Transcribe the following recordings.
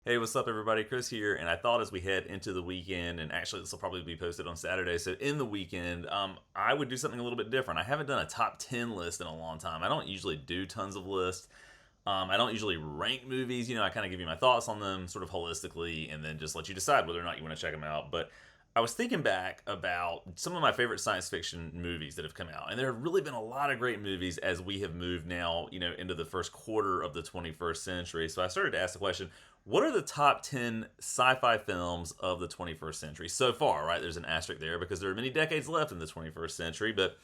Hey, what's up, everybody? Chris here, and I thought as we head into the weekend, and actually this will probably be posted on Saturday, so in the weekend, I would do something a little bit different. I haven't done a top 10 list in a long time. I don't usually do tons of lists. I don't usually rank movies. I kind of give you my thoughts on them sort of holistically, and then just let you decide whether or not you want to check them out. But I was thinking back about some of my favorite science fiction movies that have come out, and there have really been a lot of great movies as we have moved now, into the first quarter of the 21st century. So I started to ask the question, what are the top 10 sci-fi films of the 21st century so far, right? There's an asterisk there because there are many decades left in the 21st century, but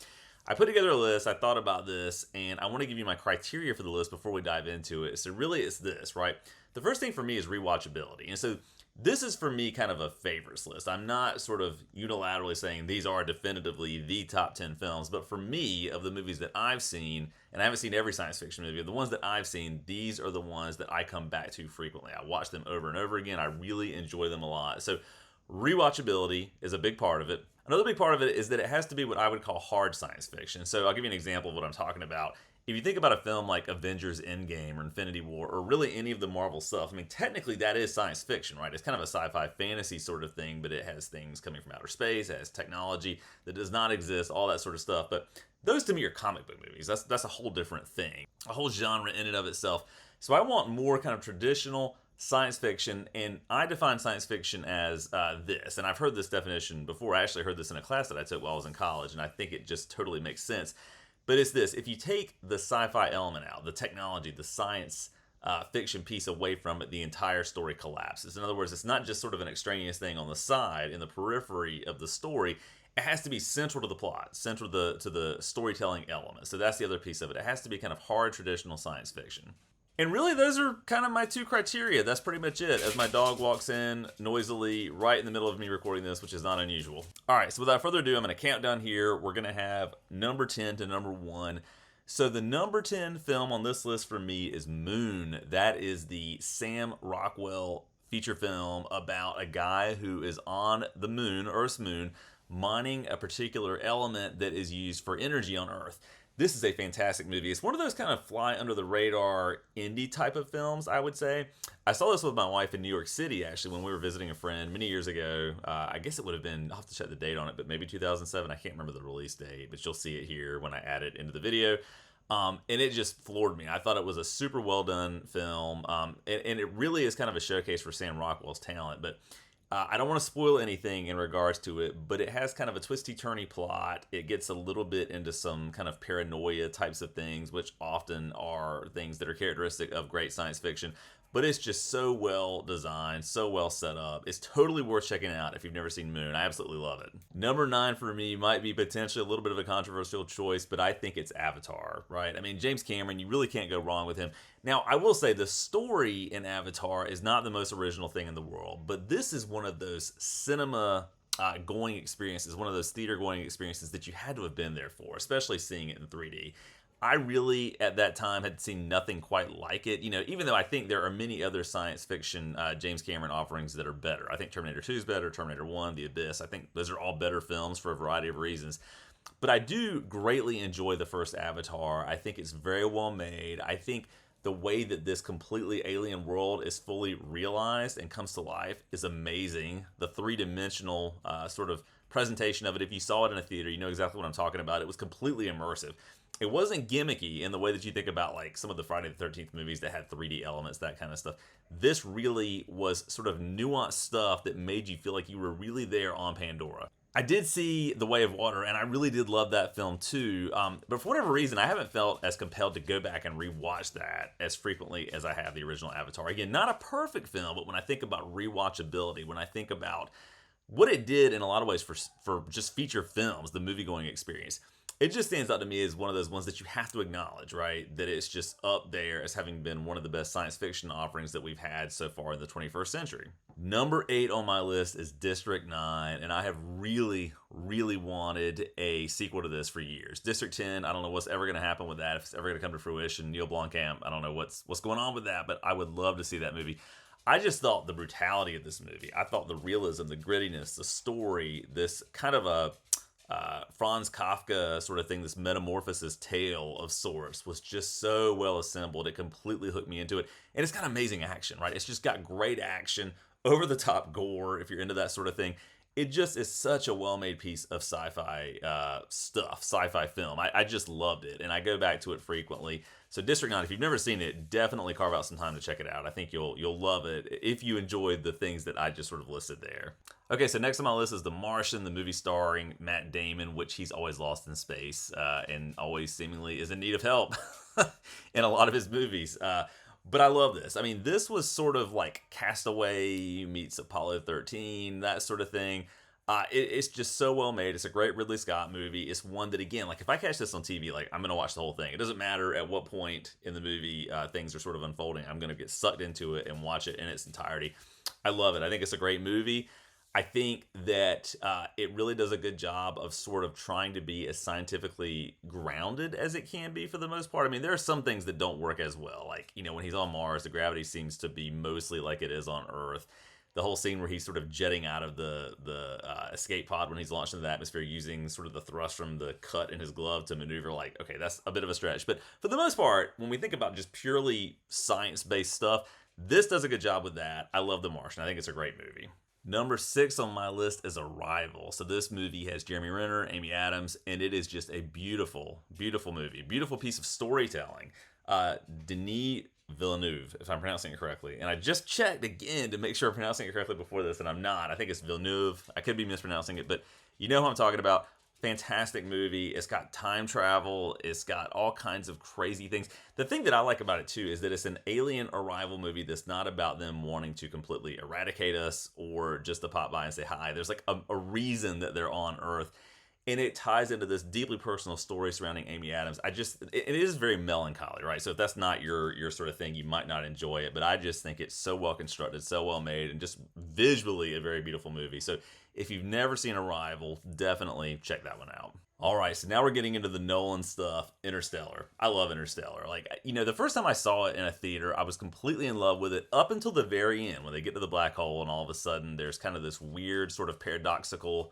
I put together a list, I thought about this, and I want to give you my criteria for the list before we dive into it. So really it's this, right? The first thing for me is rewatchability. And so this is for me kind of a favorites list. I'm not sort of unilaterally saying these are definitively the top 10 films, but for me, of the movies that I've seen, and I haven't seen every science fiction movie, the ones that I've seen, these are the ones that I come back to frequently. I watch them over and over again. I really enjoy them a lot. So rewatchability is a big part of it. Another big part of it is that it has to be what I would call hard science fiction. So I'll give you an example of what I'm talking about. If you think about a film like Avengers Endgame or Infinity War or really any of the Marvel stuff, I mean, technically that is science fiction, right? It's kind of a sci-fi fantasy sort of thing, but it has things coming from outer space, it has technology that does not exist, all that sort of stuff. But those to me are comic book movies. That's a whole different thing, a whole genre in and of itself. So I want more kind of traditional science fiction, and I define science fiction as this. And I've heard this definition before. I actually heard this in a class that I took while I was in college, and I think it just totally makes sense. But it's this: if you take the sci-fi element out, the technology, the science fiction piece away from it, the entire story collapses. In other words, it's not just sort of an extraneous thing on the side, in the periphery of the story. It has to be central to the plot, central to the storytelling element. So that's the other piece of it. It has to be kind of hard, traditional science fiction. And really, those are kind of my two criteria. That's pretty much it. As my dog walks in noisily right in the middle of me recording this, which is not unusual. All right, so without further ado, I'm going to count down here. We're going to have number 10 to number 1. So the number 10 film on this list for me is Moon. That is the Sam Rockwell feature film about a guy who is on the moon, Earth's moon, mining a particular element that is used for energy on Earth. This is a fantastic movie. It's one of those kind of fly under the radar indie type of films, I would say. I saw this with my wife in New York City, actually, when we were visiting a friend many years ago. I guess it would have been, I'll have to check the date on it, but maybe 2007. I can't remember the release date, but you'll see it here when I add it into the video. And it just floored me. I thought it was a super well done film. And it really is kind of a showcase for Sam Rockwell's talent. But I don't want to spoil anything in regards to it, but it has kind of a twisty-turny plot. It gets a little bit into some kind of paranoia types of things, which often are things that are characteristic of great science fiction. But it's just so well designed, so well set up. It's totally worth checking out if you've never seen Moon. I absolutely love it. Number 9 for me might be potentially a little bit of a controversial choice, but I think it's Avatar, right? I mean, James Cameron, you really can't go wrong with him. Now, I will say the story in Avatar is not the most original thing in the world, but this is one of those cinema going experiences, one of those theater going experiences that you had to have been there for, especially seeing it in 3D. I really, at that time, had seen nothing quite like it. Even though I think there are many other science fiction James Cameron offerings that are better. I think Terminator 2 is better, Terminator 1, The Abyss. I think those are all better films for a variety of reasons. But I do greatly enjoy the first Avatar. I think it's very well made. I think the way that this completely alien world is fully realized and comes to life is amazing. The three-dimensional sort of presentation of it, if you saw it in a theater, you know exactly what I'm talking about. It was completely immersive. It wasn't gimmicky in the way that you think about like some of the Friday the 13th movies that had 3D elements, that kind of stuff. This really was sort of nuanced stuff that made you feel like you were really there on Pandora. I did see The Way of Water, and I really did love that film too. But for whatever reason, I haven't felt as compelled to go back and rewatch that as frequently as I have the original Avatar. Again, not a perfect film, but when I think about rewatchability, when I think about what it did in a lot of ways for just feature films, the movie-going experience, it just stands out to me as one of those ones that you have to acknowledge, right? That it's just up there as having been one of the best science fiction offerings that we've had so far in the 21st century. Number 8 on my list is District 9, and I have really, really wanted a sequel to this for years. District 10, I don't know what's ever going to happen with that, if it's ever going to come to fruition. Neil Blomkamp, I don't know what's going on with that, but I would love to see that movie. I just thought the brutality of this movie, I thought the realism, the grittiness, the story, this kind of Franz Kafka sort of thing, this metamorphosis tale of sorts, was just so well assembled. It completely hooked me into it. And it's got amazing action, right? It's just got great action, over the top gore, if you're into that sort of thing. It just is such a well made piece of sci-fi stuff, sci-fi film. I just loved it, and I go back to it frequently. So District 9, if you've never seen it, definitely carve out some time to check it out. I think you'll love it if you enjoyed the things that I just sort of listed there. Okay, so next on my list is The Martian, the movie starring Matt Damon, which he's always lost in space and always seemingly is in need of help in a lot of his movies. But I love this. I mean, this was sort of like Castaway meets Apollo 13, that sort of thing. It's just so well made. It's a great Ridley Scott movie. It's one that, again, like if I catch this on TV, like I'm going to watch the whole thing. It doesn't matter at what point in the movie things are sort of unfolding. I'm going to get sucked into it and watch it in its entirety. I love it. I think it's a great movie. I think that it really does a good job of sort of trying to be as scientifically grounded as it can be for the most part. I mean, there are some things that don't work as well. Like, you know, when he's on Mars, the gravity seems to be mostly like it is on Earth. The whole scene where he's sort of jetting out of the escape pod when he's launched into the atmosphere using sort of the thrust from the cut in his glove to maneuver, like, okay, that's a bit of a stretch. But for the most part, when we think about just purely science-based stuff, this does a good job with that. I love The Martian. I think it's a great movie. Number 6 on my list is Arrival. So this movie has Jeremy Renner, Amy Adams, and it is just a beautiful, beautiful movie. Beautiful piece of storytelling. Denis Villeneuve, if I'm pronouncing it correctly. And I just checked again to make sure I'm pronouncing it correctly before this, and I'm not. I think it's Villeneuve. I could be mispronouncing it, but you know who I'm talking about. Fantastic movie. It's got time travel. It's got all kinds of crazy things. The thing that I like about it, too, is that it's an alien arrival movie that's not about them wanting to completely eradicate us or just to pop by and say hi. There's like a reason that they're on Earth. And it ties into this deeply personal story surrounding Amy Adams. It is very melancholy, right? So if that's not your sort of thing, you might not enjoy it. But I just think it's so well constructed, so well made, and just visually a very beautiful movie. So if you've never seen Arrival, definitely check that one out. All right, so now we're getting into the Nolan stuff. Interstellar. I love Interstellar. Like, you know, the first time I saw it in a theater, I was completely in love with it up until the very end when they get to the black hole and all of a sudden there's kind of this weird sort of paradoxical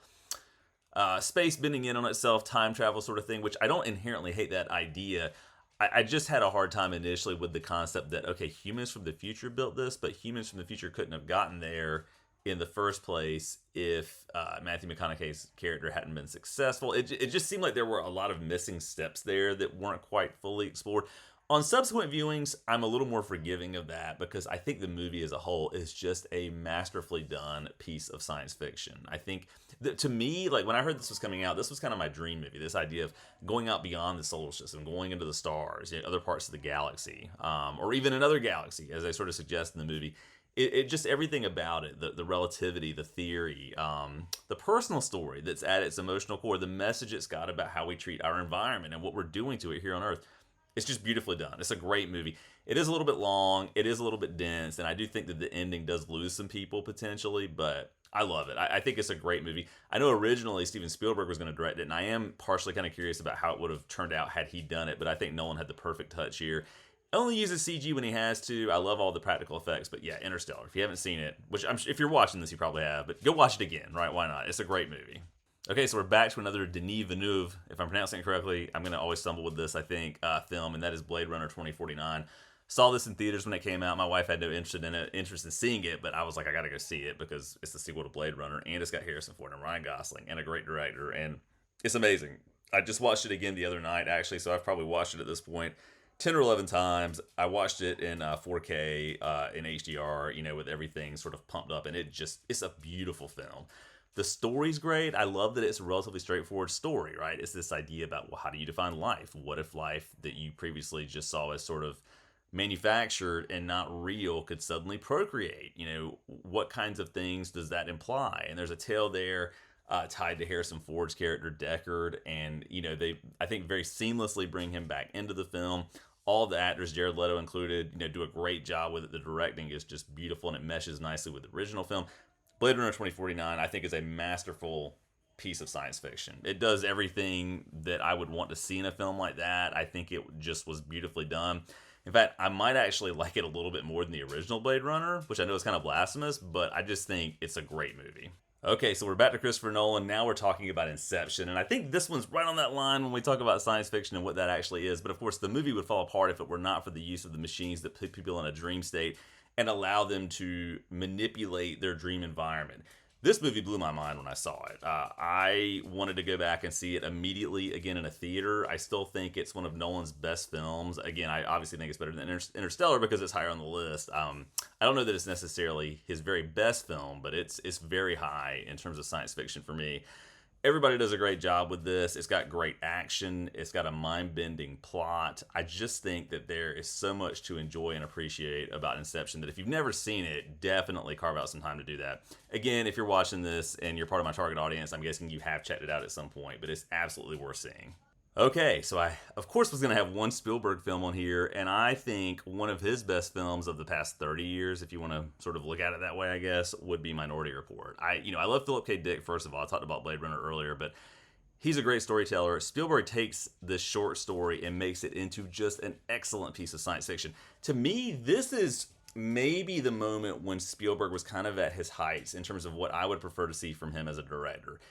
space bending in on itself, time travel sort of thing, which I don't inherently hate that idea. I just had a hard time initially with the concept that, okay, humans from the future built this, but humans from the future couldn't have gotten there in the first place if Matthew McConaughey's character hadn't been successful. It just seemed like there were a lot of missing steps there that weren't quite fully explored. On subsequent viewings, I'm a little more forgiving of that because I think the movie as a whole is just a masterfully done piece of science fiction. I think that to me, like when I heard this was coming out, this was kind of my dream movie. This idea of going out beyond the solar system, going into the stars, you know, other parts of the galaxy, or even another galaxy, as I sort of suggest in the movie. It just everything about it, the relativity, the theory, the personal story that's at its emotional core, the message it's got about how we treat our environment and what we're doing to it here on Earth. It's just beautifully done. It's a great movie. It is a little bit long. It is a little bit dense. And I do think that the ending does lose some people potentially, but I love it. I think it's a great movie. I know originally Steven Spielberg was going to direct it, and I am partially kind of curious about how it would have turned out had he done it, but I think Nolan had the perfect touch here. Only uses CG when he has to. I love all the practical effects, but yeah, Interstellar. If you haven't seen it, which if you're watching this, you probably have, but go watch it again, right? Why not? It's a great movie. Okay, so we're back to another Denis Villeneuve. If I'm pronouncing it correctly, I'm going to always stumble with this, I think, film, and that is Blade Runner 2049. Saw this in theaters when it came out. My wife had no interest in seeing it, but I was like, I got to go see it because it's the sequel to Blade Runner, and it's got Harrison Ford and Ryan Gosling, and a great director, and it's amazing. I just watched it again the other night, actually, so I've probably watched it at this point 10 or 11 times. I watched it in 4K, in HDR, you know, with everything sort of pumped up, and it's a beautiful film. The story's great. I love that it's a relatively straightforward story, right? It's this idea about, well, how do you define life? What if life that you previously just saw as sort of manufactured and not real could suddenly procreate? You know, what kinds of things does that imply? And there's a tale there tied to Harrison Ford's character, Deckard, and, you know, they, I think, very seamlessly bring him back into the film. All the actors, Jared Leto included, you know, do a great job with it. The directing is just beautiful, and it meshes nicely with the original film. Blade Runner 2049, I think, is a masterful piece of science fiction. It does everything that I would want to see in a film like that. I think it just was beautifully done. In fact, I might actually like it a little bit more than the original Blade Runner, which I know is kind of blasphemous, but I just think it's a great movie. Okay, so we're back to Christopher Nolan. Now we're talking about Inception. And I think this one's right on that line when we talk about science fiction and what that actually is. But of course, the movie would fall apart if it were not for the use of the machines that put people in a dream state and allow them to manipulate their dream environment. This movie blew my mind when I saw it. I wanted to go back and see it immediately again in a theater. I still think it's one of Nolan's best films. Again, I obviously think it's better than Interstellar because it's higher on the list. I don't know that it's necessarily his very best film, but it's very high in terms of science fiction for me. Everybody does a great job with this. It's got great action. It's got a mind-bending plot. I just think that there is so much to enjoy and appreciate about Inception that if you've never seen it, definitely carve out some time to do that. Again, if you're watching this and you're part of my target audience, I'm guessing you have checked it out at some point, but it's absolutely worth seeing. Okay, so I, of course, was going to have one Spielberg film on here, and I think one of his best films of the past 30 years, if you want to sort of look at it that way, I guess, would be Minority Report. I love Philip K. Dick, first of all. I talked about Blade Runner earlier, but he's a great storyteller. Spielberg takes this short story and makes it into just an excellent piece of science fiction. To me, this is maybe the moment when Spielberg was kind of at his heights in terms of what I would prefer to see from him as a director.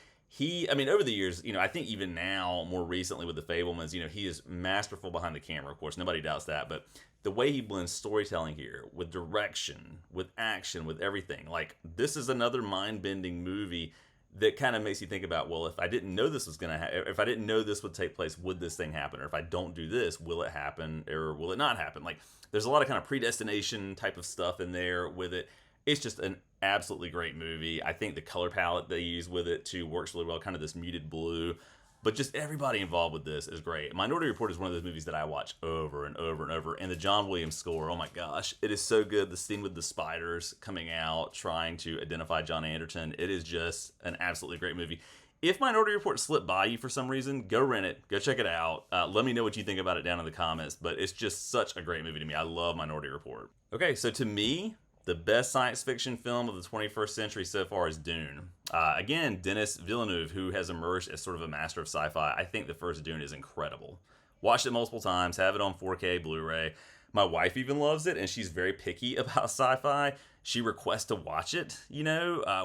Over the years, I think even now, more recently with The Fabelmans, he is masterful behind the camera, of course, nobody doubts that, but the way he blends storytelling here with direction, with action, with everything, like, this is another mind-bending movie that kind of makes you think about, well, if I didn't know this was going to happen, if I didn't know this would take place, would this thing happen? Or if I don't do this, will it happen or will it not happen? Like, there's a lot of kind of predestination type of stuff in there with it. It's just an absolutely great movie. I think the color palette they use with it too works really well, kind of this muted blue. But just everybody involved with this is great. Minority Report is one of those movies that I watch over and over and over. And the John Williams score, oh my gosh, it is so good. The scene with the spiders coming out, trying to identify John Anderton, it is just an absolutely great movie. If Minority Report slipped by you for some reason, go rent it, go check it out. Let me know what you think about it down in the comments. But it's just such a great movie to me. I love Minority Report. Okay, so to me, the best science fiction film of the 21st century so far is Dune. Again, Denis Villeneuve, who has emerged as sort of a master of sci-fi. I think the first Dune is incredible. Watched it multiple times, have it on 4K Blu-ray. My wife even loves it, and she's very picky about sci-fi. She requests to watch it,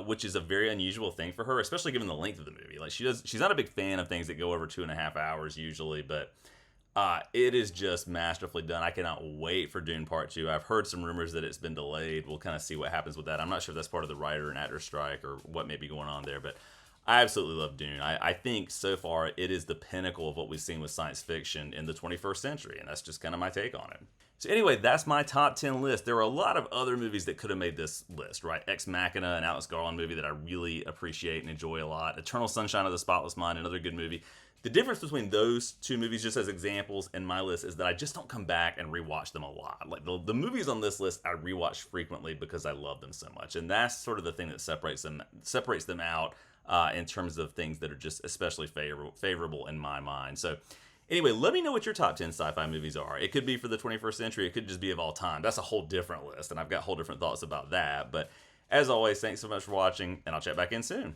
which is a very unusual thing for her, especially given the length of the movie. Like, she's not a big fan of things that go over 2.5 hours usually, but it is just masterfully done. I cannot wait for Dune Part 2. I've heard some rumors that it's been delayed. We'll kind of see what happens with that. I'm not sure if that's part of the writer and actor strike or what may be going on there, but I absolutely love Dune. I think so far it is the pinnacle of what we've seen with science fiction in the 21st century, and that's just kind of my take on it. So anyway, that's my top 10 list. There are a lot of other movies that could have made this list, right? Ex Machina, an Alex Garland movie that I really appreciate and enjoy a lot. Eternal Sunshine of the Spotless Mind, another good movie. The difference between those two movies, just as examples, and my list is that I just don't come back and rewatch them a lot. Like, the movies on this list I rewatch frequently because I love them so much, and that's sort of the thing that separates them out in terms of things that are just especially favorable in my mind. So anyway, let me know what your top 10 sci-fi movies are. It could be for the 21st century. It could just be of all time. That's a whole different list, and I've got whole different thoughts about that. But as always, thanks so much for watching, and I'll check back in soon.